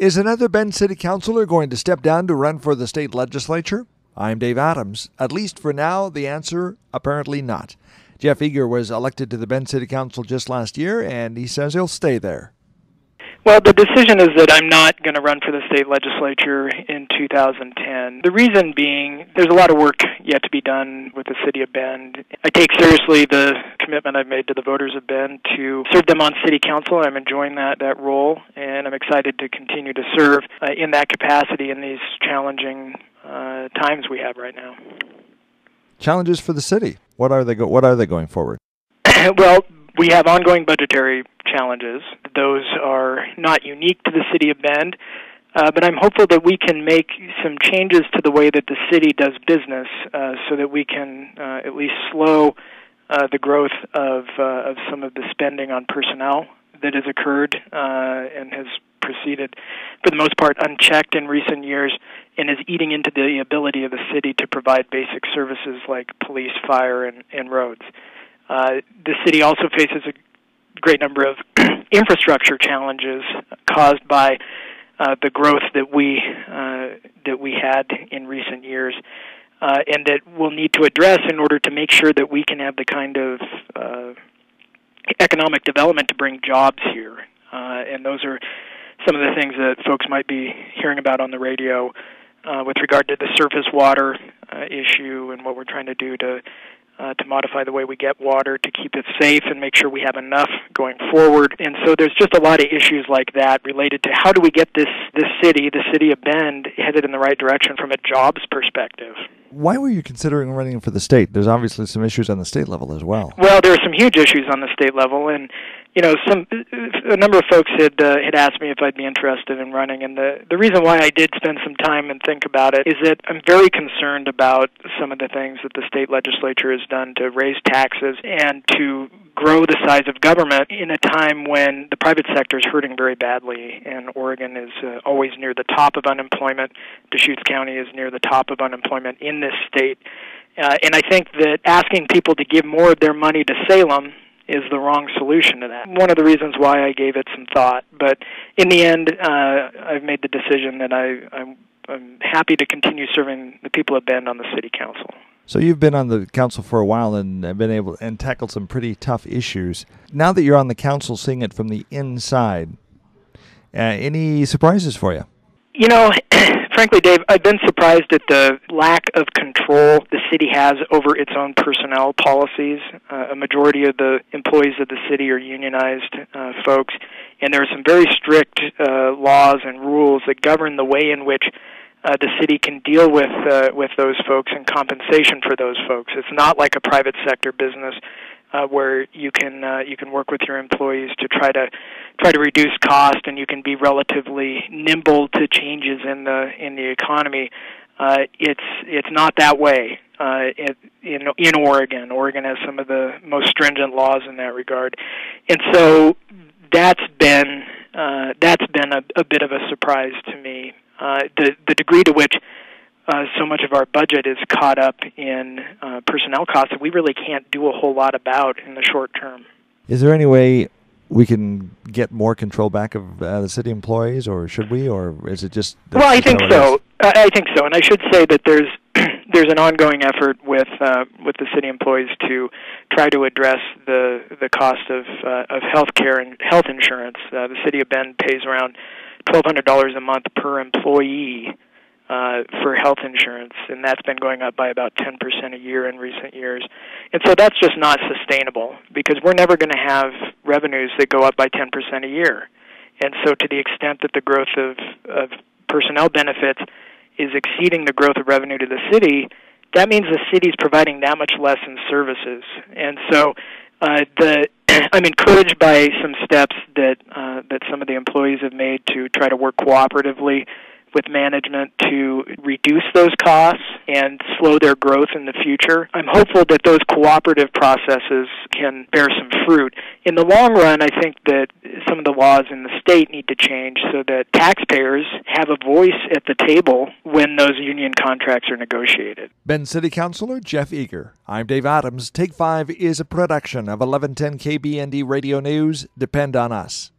Is another Bend City Councilor going to step down to run for the state legislature? I'm Dave Adams. At least for now, the answer, apparently not. Jeff Eager was elected to the Bend City Council just last year, and he says he'll stay there. Well, the decision is that I'm not going to run for the state legislature in 2010. The reason being, there's a lot of work yet to be done with the city of Bend. I take seriously the commitment I've made to the voters of Bend to serve them on city council. I'm enjoying that role, and I'm excited to continue to serve in that capacity in these challenging times we have right now. Challenges for the city. What are they going forward? Well, we have ongoing budgetary challenges. Those are not unique to the city of Bend, but I'm hopeful that we can make some changes to the way that the city does business so that we can at least slow the growth of some of the spending on personnel that has occurred and has proceeded, for the most part, unchecked in recent years and is eating into the ability of the city to provide basic services like police, fire, and roads. The city also faces a great number of infrastructure challenges caused by the growth that we had in recent years, and that we'll need to address in order to make sure that we can have the kind of economic development to bring jobs here. And those are some of the things that folks might be hearing about on the radio with regard to the surface water issue and what we're trying to do to modify the way we get water to keep it safe and make sure we have enough going forward. And so there's just a lot of issues like that related to how do we get this city, the city of Bend, headed in the right direction from a jobs perspective. Why were you considering running for the state? There's obviously some issues on the state level as well. Well, there are some huge issues on the state level, and a number of folks had asked me if I'd be interested in running, and the reason why I did spend some time and think about it is that I'm very concerned about some of the things that the state legislature has done to raise taxes and to grow the size of government in a time when the private sector is hurting very badly, and Oregon is always near the top of unemployment. Deschutes County is near the top of unemployment in this state, and I think that asking people to give more of their money to Salem is the wrong solution to that. One of the reasons why I gave it some thought, but in the end, I've made the decision that I'm happy to continue serving the people of Bend on the city council. So you've been on the council for a while and been able and tackled some pretty tough issues. Now that you're on the council, seeing it from the inside, any surprises for you? Frankly, Dave, I've been surprised at the lack of control the city has over its own personnel policies. A majority of the employees of the city are unionized folks, and there are some very strict laws and rules that govern the way in which the city can deal with those folks and compensation for those folks. It's not like a private sector business where you can work with your employees to try to reduce cost, and you can be relatively nimble to changes in the economy. It's not that way in Oregon. Oregon has some of the most stringent laws in that regard, and so that's been a bit of a surprise to me. The degree to which so much of our budget is caught up in personnel costs that we really can't do a whole lot about in the short term. Is there any way we can get more control back of the city employees, or should we, or is it just... Well, I think so. I think so, and I should say that there's an ongoing effort with the city employees to try to address the cost of health care and health insurance. The city of Bend pays around $1,200 a month per employee for health insurance, and that's been going up by about 10% a year in recent years. And so that's just not sustainable, because we're never going to have revenues that go up by 10% a year. And so to the extent that the growth of personnel benefits is exceeding the growth of revenue to the city, that means the city's providing that much less in services. And so I'm encouraged by some steps that some of the employees have made to try to work cooperatively with management to reduce those costs and slow their growth in the future. I'm hopeful that those cooperative processes can bear some fruit. In the long run, I think that some of the laws in the state need to change so that taxpayers have a voice at the table when those union contracts are negotiated. Bend City Councilor Jeff Eager. I'm Dave Adams. Take 5 is a production of 1110 KBND Radio News. Depend on us.